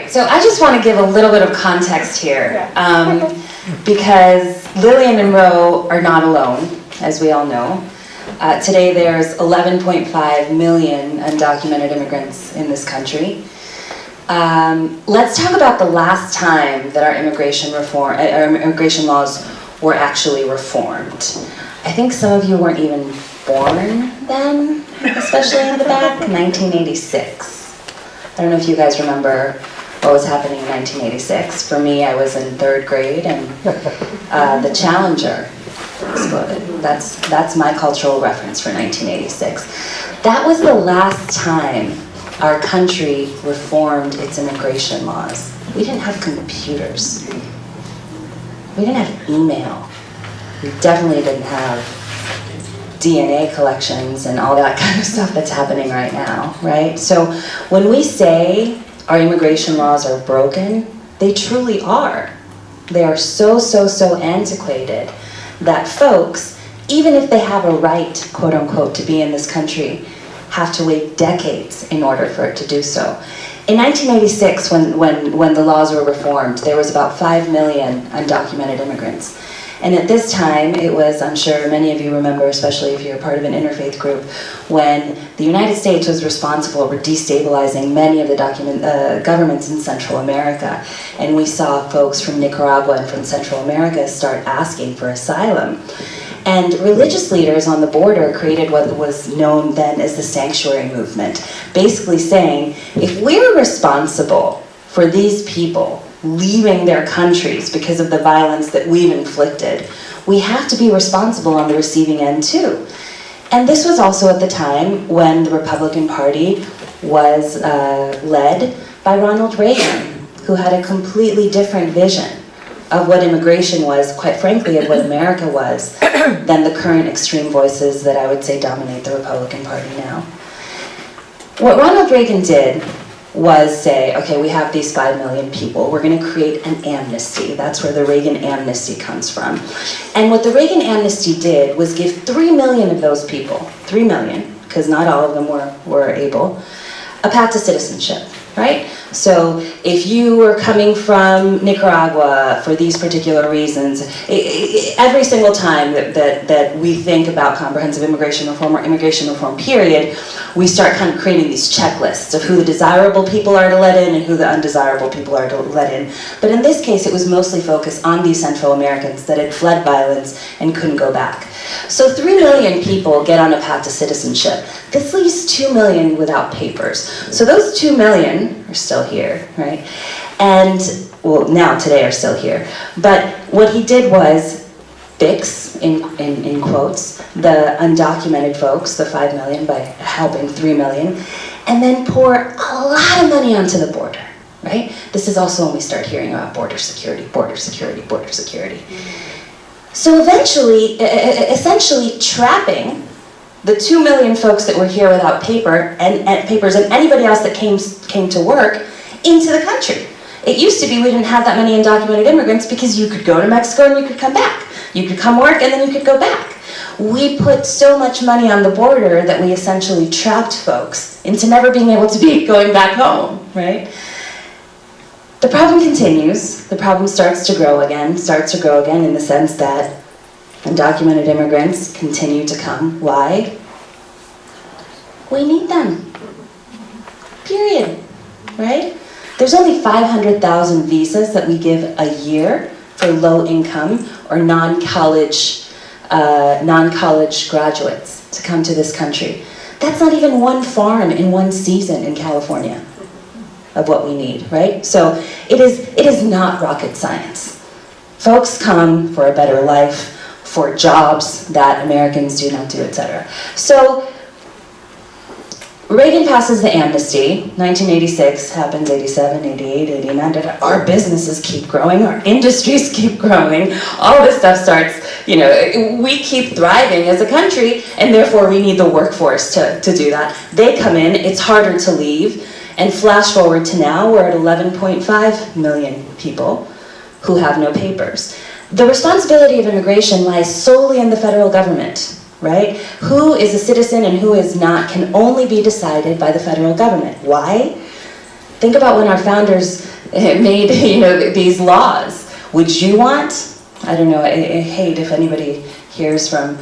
right, so I just want to give a little bit of context here, because Lillian and Roe are not alone, as we all know. Today there's 11.5 million undocumented immigrants in this country. Let's talk about the last time that our immigration laws were actually reformed. I think some of you weren't even born then, especially in the back, 1986. I don't know if you guys remember what was happening in 1986. For me, I was in 3rd grade and the Challenger exploded. That's my cultural reference for 1986. That was the last time our country reformed its immigration laws. We didn't have computers. We didn't have email. We definitely didn't have DNA collections and all that kind of stuff that's happening right now, right? So when we say our immigration laws are broken, they truly are. They are so antiquated that folks, even if they have a right, quote unquote, to be in this country, have to wait decades in order for it to do so. In 1986, when the laws were reformed, there was about 5 million undocumented immigrants. And at this time, it was, I'm sure many of you remember, especially if you're part of an interfaith group, when the United States was responsible for destabilizing many of the governments in Central America. And we saw folks from Nicaragua and from Central America start asking for asylum. And religious leaders on the border created what was known then as the sanctuary movement, basically saying, if we're responsible for these people leaving their countries because of the violence that we've inflicted, we have to be responsible on the receiving end too. And this was also at the time when the Republican Party was led by Ronald Reagan, who had a completely different vision of what immigration was, quite frankly, of what America was, than the current extreme voices that I would say dominate the Republican Party now. What Ronald Reagan did was say, okay, we have these 5 million people, we're going to create an amnesty. That's where the Reagan amnesty comes from. And what the Reagan amnesty did was give 3 million of those people, 3 million, because not all of them were able, a path to citizenship, right? So if you were coming from Nicaragua for these particular reasons, every single time that we think about comprehensive immigration reform or immigration reform period, we start kind of creating these checklists of who the desirable people are to let in and who the undesirable people are to let in. But in this case, it was mostly focused on these Central Americans that had fled violence and couldn't go back. So 3 million people get on a path to citizenship. This leaves 2 million without papers. So those 2 million are still here, right? And, well, now, today are still here. But what he did was fix, in quotes, the undocumented folks, the 5 million, by helping 3 million, and then pour a lot of money onto the border, right? This is also when we start hearing about border security, border security, border security. So eventually, essentially trapping the 2 million folks that were here without papers and anybody else that came to work into the country. It used to be we didn't have that many undocumented immigrants because you could go to Mexico and you could come back. You could come work and then you could go back. We put so much money on the border that we essentially trapped folks into never being able to be going back home, right? The problem continues. The problem starts to grow again in the sense that undocumented immigrants continue to come. Why? We need them. Period. Right? There's only 500,000 visas that we give a year for low-income or non-college graduates to come to this country. That's not even one farm in one season in California of what we need, right? So it is not rocket science. Folks come for a better life, for jobs that Americans do not do, etc. So Reagan passes the amnesty, 1986, happens 87, 88, 89, our businesses keep growing, our industries keep growing, all this stuff starts, we keep thriving as a country, and therefore we need the workforce to do that. They come in, it's harder to leave, and flash forward to now, we're at 11.5 million people who have no papers. The responsibility of immigration lies solely in the federal government. Right? Who is a citizen and who is not can only be decided by the federal government. Why? Think about when our founders It made, these laws. Would you want, I don't know, I hate if anybody hears from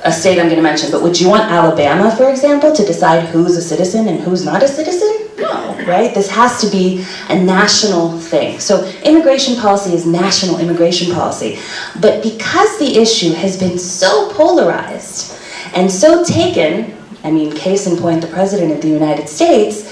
a state I'm going to mention, but would you want Alabama, for example, to decide who's a citizen and who's not a citizen? No, right? This has to be a national thing. So immigration policy is national immigration policy. But because the issue has been so polarized and so taken, case in point, the President of the United States,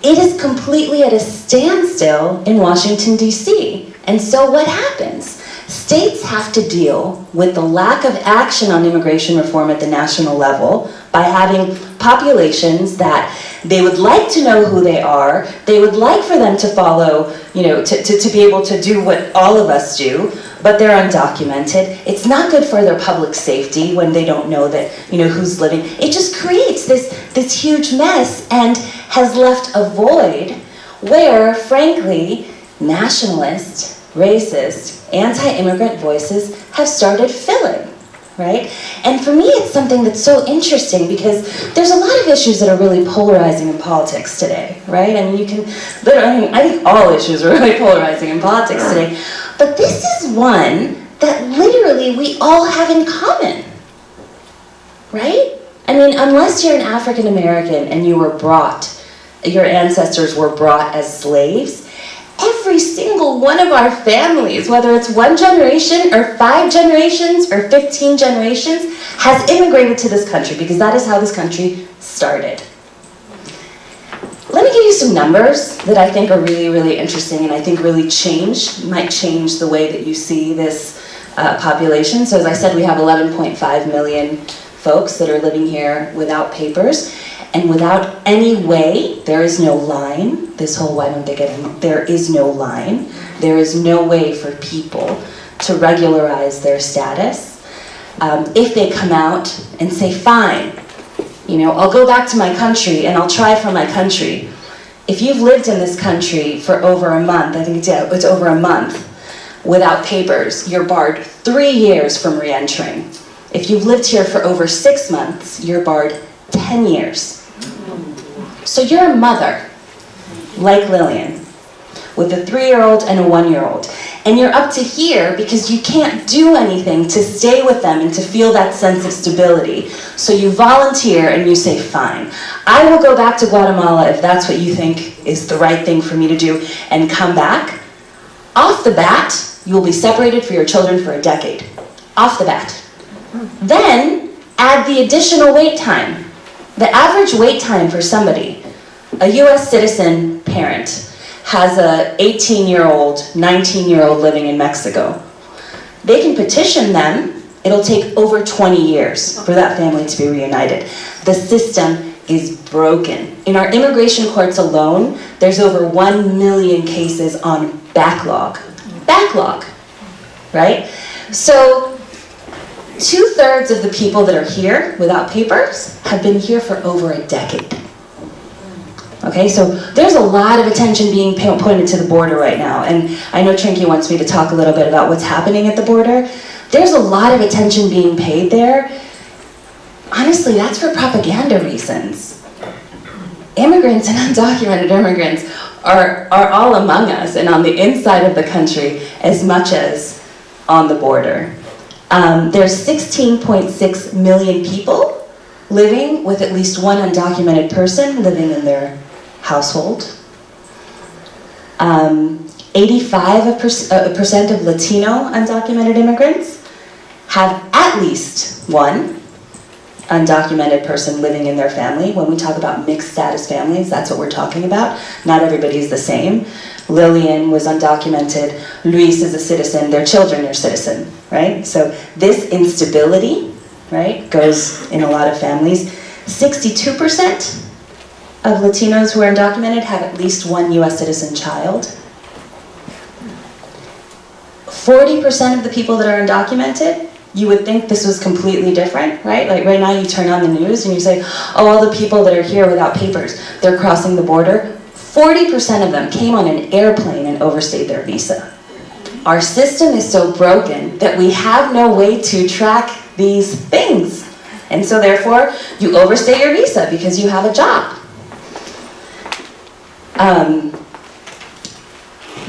it is completely at a standstill in Washington, D.C. And so what happens? States have to deal with the lack of action on immigration reform at the national level by having populations that they would like to know who they are, they would like for them to follow, to be able to do what all of us do, but they're undocumented. It's not good for their public safety when they don't know that, who's living. It just creates this huge mess and has left a void where, frankly, nationalist, racist, anti-immigrant voices have started filling, right? And for me, it's something that's so interesting because there's a lot of issues that are really polarizing in politics today, right? I think all issues are really polarizing in politics today, but this is one that literally we all have in common, right? Unless you're an African American and your ancestors were brought as slaves, every single one of our families, whether it's one generation or 5 generations or 15 generations, has immigrated to this country because that is how this country started. Let me give you some numbers that I think are really, really interesting and I think really might change the way that you see this population. So as I said, we have 11.5 million folks that are living here without papers. And without any way, there is no line. This whole why don't they get in? There is no line. There is no way for people to regularize their status. If they come out and say, fine, I'll go back to my country and I'll try for my country. If you've lived in this country for over a month, I think it's over a month, without papers, you're barred 3 years from re-entering. If you've lived here for over 6 months, you're barred 10 years. So you're a mother, like Lillian, with a 3-year-old and a 1-year-old. And you're up to here because you can't do anything to stay with them and to feel that sense of stability. So you volunteer and you say, fine, I will go back to Guatemala if that's what you think is the right thing for me to do and come back. Off the bat, you will be separated from your children for a decade. Off the bat. Then add the additional wait time. The average wait time for somebody, a US citizen parent, has a 18-year-old, 19-year-old living in Mexico. They can petition them. It'll take over 20 years for that family to be reunited. The system is broken. In our immigration courts alone, there's over 1 million cases on backlog. Backlog, right? So 2/3 of the people that are here without papers have been here for over a decade. Okay, so there's a lot of attention being pointed to the border right now, and I know Trinky wants me to talk a little bit about what's happening at the border. There's a lot of attention being paid there. Honestly, that's for propaganda reasons. Immigrants and undocumented immigrants are all among us and on the inside of the country as much as on the border. There's 16.6 million people living with at least one undocumented person living in their household. 85% of Latino undocumented immigrants have at least one undocumented person living in their family. When we talk about mixed status families, that's what we're talking about. Not everybody's the same. Lillian was undocumented, Luis is a citizen, their children are citizen, right? So this instability, right, goes in a lot of families. 62% of Latinos who are undocumented have at least one US citizen child. 40% of the people that are undocumented, you would think this was completely different, right? Like right now you turn on the news and you say, oh, all the people that are here without papers, they're crossing the border. 40% of them came on an airplane and overstayed their visa. Our system is so broken that we have no way to track these things. And so therefore, you overstay your visa because you have a job.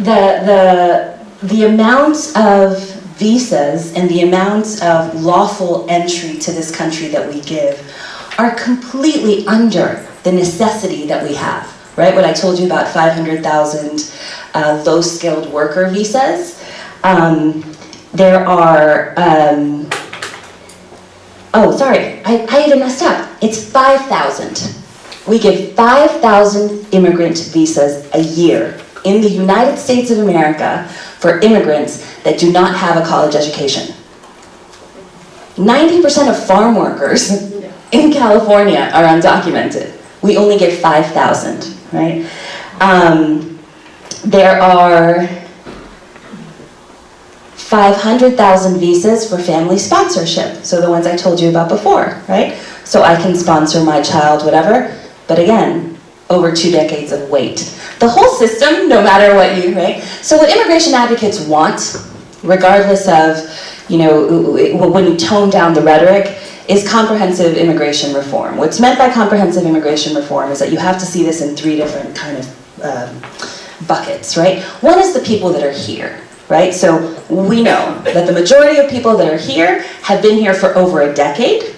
the amount of visas and the amount of lawful entry to this country that we give are completely under the necessity that we have, right? What I told you about 500,000 low-skilled worker visas. There are, oh, sorry, I even messed up. It's 5,000. We give 5,000 immigrant visas a year in the United States of America for immigrants that do not have a college education. 90% of farm workers in California are undocumented. We only get 5,000, right? There are 500,000 visas for family sponsorship. So the ones I told you about before, right? So I can sponsor my child, whatever. But again, over 2 decades of wait. The whole system, no matter what you think. So what immigration advocates want, regardless of, you know, when you tone down the rhetoric, is comprehensive immigration reform. What's meant by comprehensive immigration reform is that you have to see this in 3 different kind of buckets, right? One is the people that are here, right? So we know that the majority of people that are here have been here for over a decade.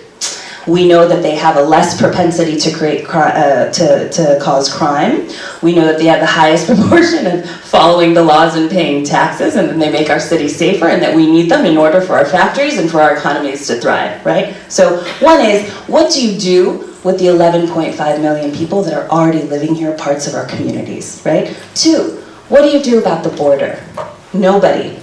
We know that they have a less propensity to to cause crime. We know that they have the highest proportion of following the laws and paying taxes, and that they make our cities safer, and that we need them in order for our factories and for our economies to thrive, right? So one is, what do you do with the 11.5 million people that are already living here, parts of our communities, right? 2, what do you do about the border? Nobody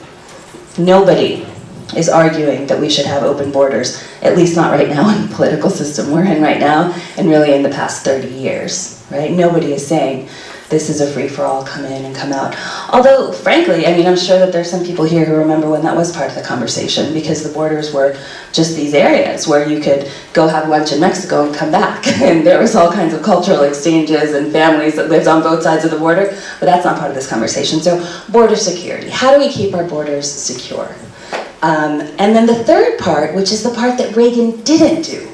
is arguing that we should have open borders, at least not right now in the political system we're in right now, and really in the past 30 years, right? Nobody is saying this is a free-for-all, come in and come out. Although, frankly, I mean, I'm sure that there's some people here who remember when that was part of the conversation, because the borders were just these areas where you could go have lunch in Mexico and come back, and there was all kinds of cultural exchanges and families that lived on both sides of the border, but that's not part of this conversation. So, border security. How do we keep our borders secure? And then the third part, which is the part that Reagan didn't do,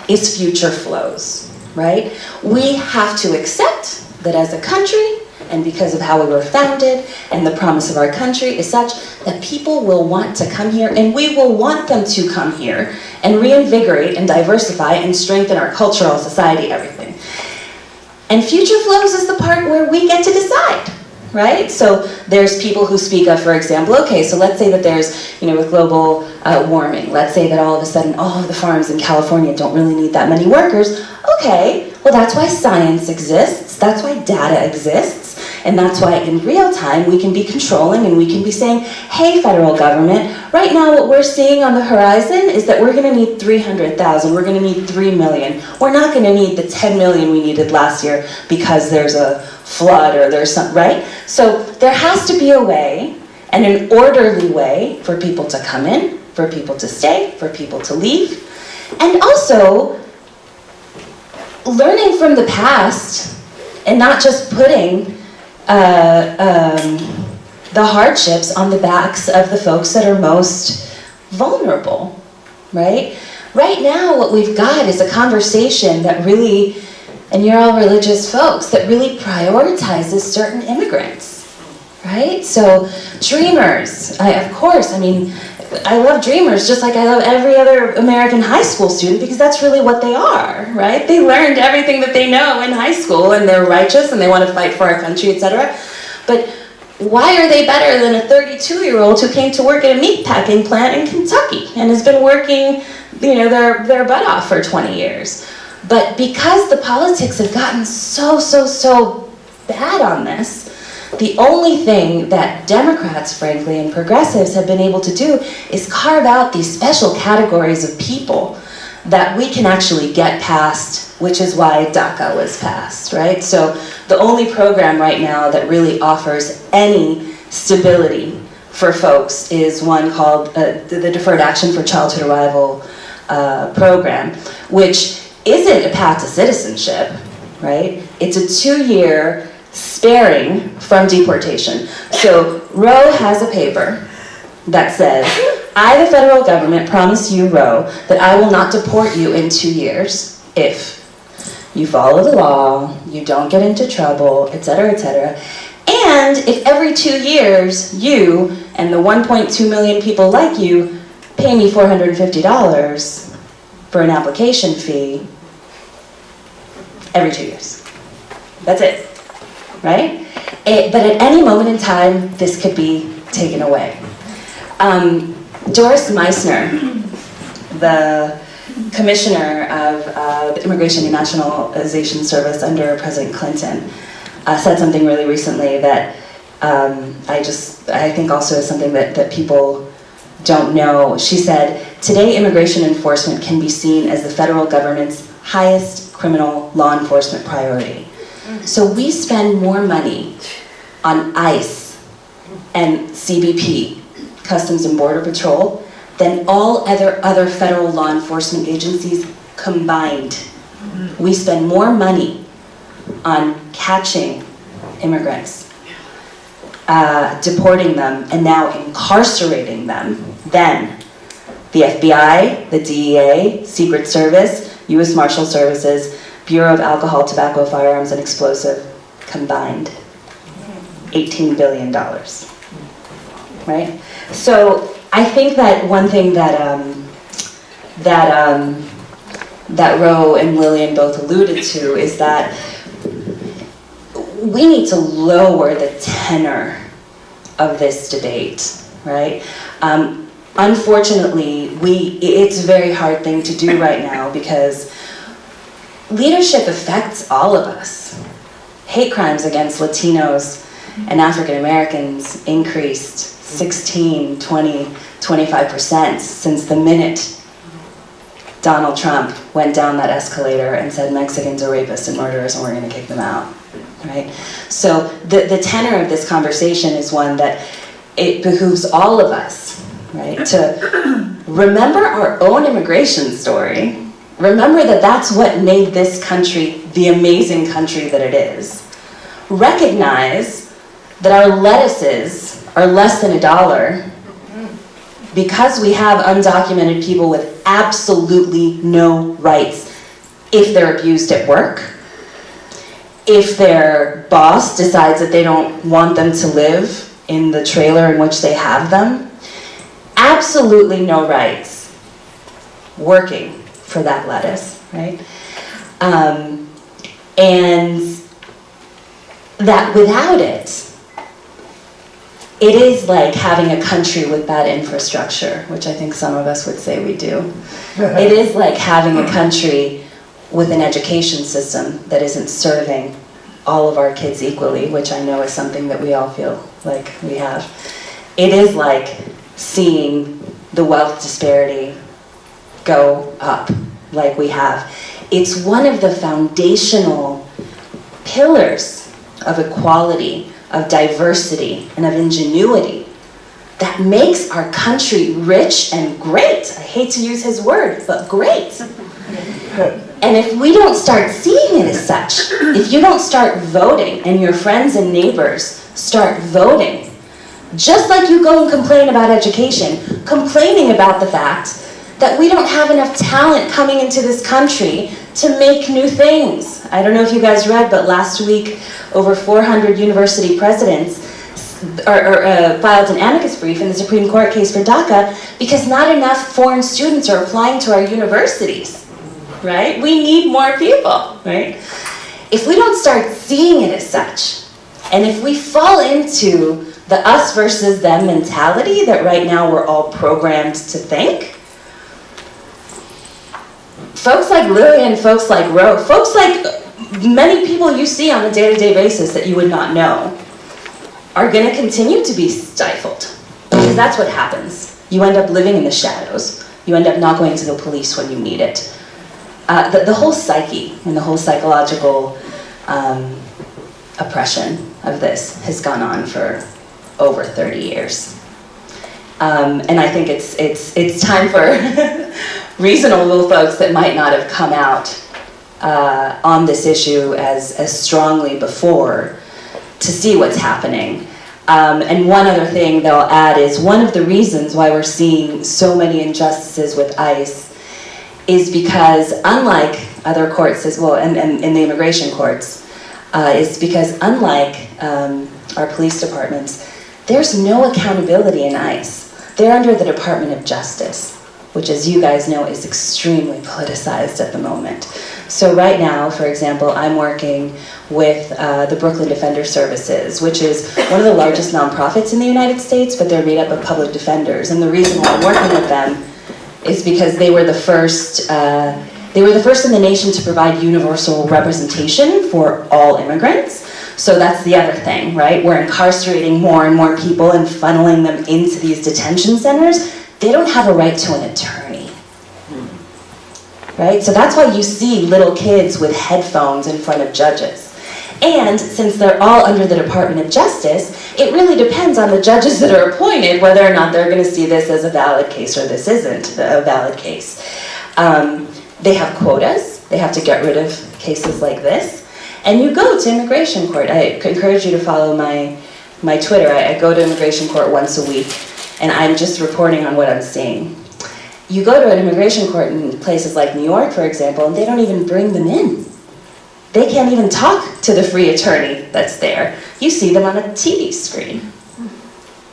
is future flows, right? We have to accept that as a country, and because of how we were founded, and the promise of our country is such that people will want to come here, and we will want them to come here, and reinvigorate and diversify and strengthen our cultural, society, everything. And future flows is the part where we get to decide. Right? So there's people who speak of, for example, okay, so let's say that there's, you know, with global warming, let's say that all of a sudden all of the farms in California don't really need that many workers. Okay, well that's why science exists, that's why data exists, and that's why in real time we can be controlling and we can be saying, hey federal government, right now what we're seeing on the horizon is that we're going to need 300,000, we're going to need 3 million. We're not going to need the 10 million we needed last year because there's a flood or there's some, right? So there has to be a way, and an orderly way, for people to come in, for people to stay, for people to leave, and also learning from the past and not just putting the hardships on the backs of the folks that are most vulnerable, right? Right now what we've got is a conversation that really, and you're all religious folks, that really prioritizes certain immigrants, right? So dreamers, of course, I mean, I love dreamers just like I love every other American high school student, because that's really what they are, right? They learned everything that they know in high school, and they're righteous and they want to fight for our country, etc. But why are they better than a 32-year-old who came to work at a meatpacking plant in Kentucky and has been working, you know, their butt off for 20 years? But because the politics have gotten so bad on this, the only thing that Democrats, frankly, and progressives have been able to do is carve out these special categories of people that we can actually get past, which is why DACA was passed, right? So the only program right now that really offers any stability for folks is one called the Deferred Action for Childhood Arrival program, which isn't a path to citizenship, right? It's a 2-year sparing from deportation. So Roe has a paper that says, I, the federal government, promise you, Roe, that I will not deport you in 2 years if you follow the law, you don't get into trouble, etc., etc. And if every 2 years you and the 1.2 million people like you pay me $450 for an application fee, every 2 years. That's it, right? But at any moment in time, this could be taken away. Doris Meissner, the commissioner of the Immigration and Nationalization Service under President Clinton, said something really recently that I think also is something that people don't know. She said, "Today immigration enforcement can be seen as the federal government's highest criminal law enforcement priority." So we spend more money on ICE and CBP, Customs and Border Patrol, than all other federal law enforcement agencies combined. We spend more money on catching immigrants, deporting them, and now incarcerating them than the FBI, the DEA, Secret Service, U.S. Marshal Services, Bureau of Alcohol, Tobacco, Firearms, and Explosive combined. $18 billion, right? So I think that one thing that Ro and Lillian both alluded to is that we need to lower the tenor of this debate, right? Unfortunately, it's a very hard thing to do right now because leadership affects all of us. Hate crimes against Latinos and African Americans increased 16, 20, 25% since the minute Donald Trump went down that escalator and said Mexicans are rapists and murderers and we're going to kick them out, right? So the tenor of this conversation is one that it behooves all of us, right, to remember our own immigration story. Remember that that's what made this country the amazing country that it is. Recognize that our lettuces are less than $1 because we have undocumented people with absolutely no rights if they're abused at work, if their boss decides that they don't want them to live in the trailer in which they have them, absolutely no rights working for that lettuce, right? And that without it, it is like having a country with bad infrastructure, which I think some of us would say we do. It is like having a country with an education system that isn't serving all of our kids equally, which I know is something that we all feel like we have. It is like seeing the wealth disparity go up like we have. It's one of the foundational pillars of equality, of diversity, and of ingenuity that makes our country rich and great. I hate to use his word, but great. And if we don't start seeing it as such, if you don't start voting and your friends and neighbors start voting, just like you go and complain about education, complaining about the fact that we don't have enough talent coming into this country to make new things. I don't know if you guys read, but last week over 400 university presidents filed an amicus brief in the Supreme Court case for DACA because not enough foreign students are applying to our universities, right? We need more people, right? If we don't start seeing it as such, and if we fall into the us versus them mentality that right now we're all programmed to think, folks like Lillian, folks like Ro, folks like many people you see on a day-to-day basis that you would not know are going to continue to be stifled. Because that's what happens. You end up living in the shadows. You end up not going to the police when you need it. The whole psyche and the whole psychological oppression of this has gone on for over 30 years. And I think it's time for reasonable folks that might not have come out on this issue as strongly before to see what's happening. And one other thing that I'll add is one of the reasons why we're seeing so many injustices with ICE is because unlike other courts as well, and in the immigration courts, is because unlike our police departments, there's no accountability in ICE. They're under the Department of Justice, which, as you guys know, is extremely politicized at the moment. So right now, for example, I'm working with the Brooklyn Defender Services, which is one of the largest nonprofits in the United States, but they're made up of public defenders. And the reason why I'm working with them is because they were the first in the nation to provide universal representation for all immigrants. So that's the other thing, right? We're incarcerating more and more people and funneling them into these detention centers. They don't have a right to an attorney, right? So that's why you see little kids with headphones in front of judges. And since they're all under the Department of Justice, it really depends on the judges that are appointed whether or not they're going to see this as a valid case or this isn't a valid case. They have quotas. They have to get rid of cases like this. And you go to immigration court. I encourage you to follow my Twitter. I go to immigration court once a week, and I'm just reporting on what I'm seeing. You go to an immigration court in places like New York, for example, and they don't even bring them in. They can't even talk to the free attorney that's there. You see them on a TV screen.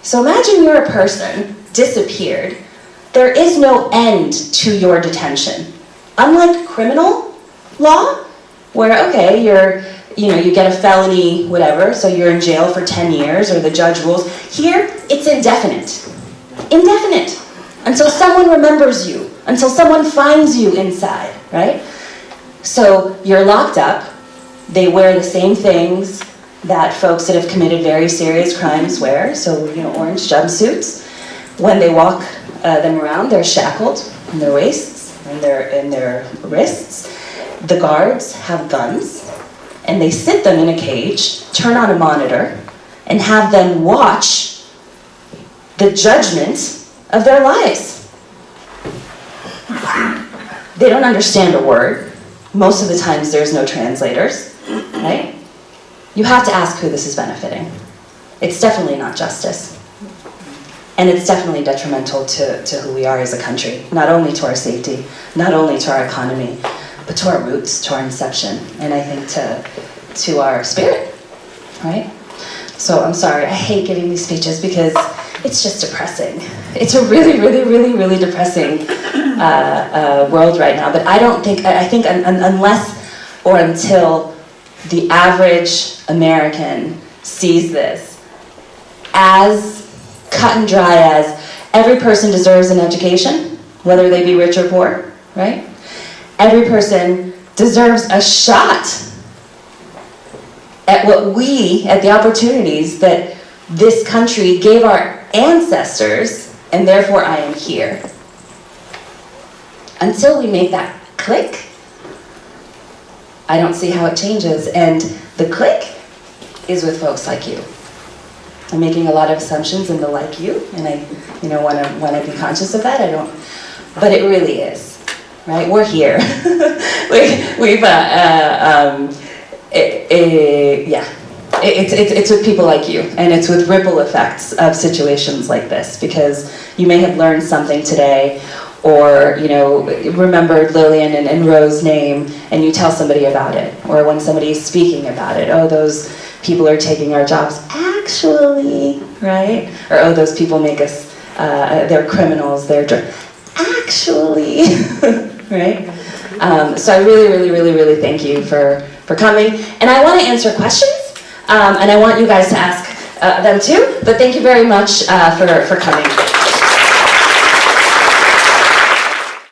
So imagine you're a person, disappeared. There is no end to your detention. Unlike criminal law, where, okay, you get a felony, whatever, so you're in jail for 10 years, or the judge rules. Here, it's indefinite. Indefinite. Until someone remembers you, until someone finds you inside, right? So you're locked up. They wear the same things that folks that have committed very serious crimes wear, so, orange jumpsuits. When they walk them around, they're shackled in their waists and their wrists. The guards have guns, and they sit them in a cage, turn on a monitor, and have them watch the judgment of their lives. They don't understand a word. Most of the times there's no translators, right? You have to ask who this is benefiting. It's definitely not justice. And it's definitely detrimental to who we are as a country, not only to our safety, not only to our economy, but to our roots, to our inception, and I think to our spirit, right? So I'm sorry, I hate giving these speeches because it's just depressing. It's a really, really, really, really depressing world right now. But I think unless or until the average American sees this as cut and dry as every person deserves an education, whether they be rich or poor, right? Every person deserves a shot at at the opportunities that this country gave our ancestors, and therefore I am here. Until we make that click, I don't see how it changes. And the click is with folks like you. I'm making a lot of assumptions in the like you, and I want to be conscious of that. But it really is, right? We're here. It's with people like you, and it's with ripple effects of situations like this, because you may have learned something today, or remembered Lillian and Rose's name, and you tell somebody about it, or when somebody's speaking about it, oh, those people are taking our jobs, actually, right? Or oh, those people make us, they're criminals, actually, right? So I really, really, really, really thank you for coming, and I want to answer questions, and I want you guys to ask them too, but thank you very much for coming.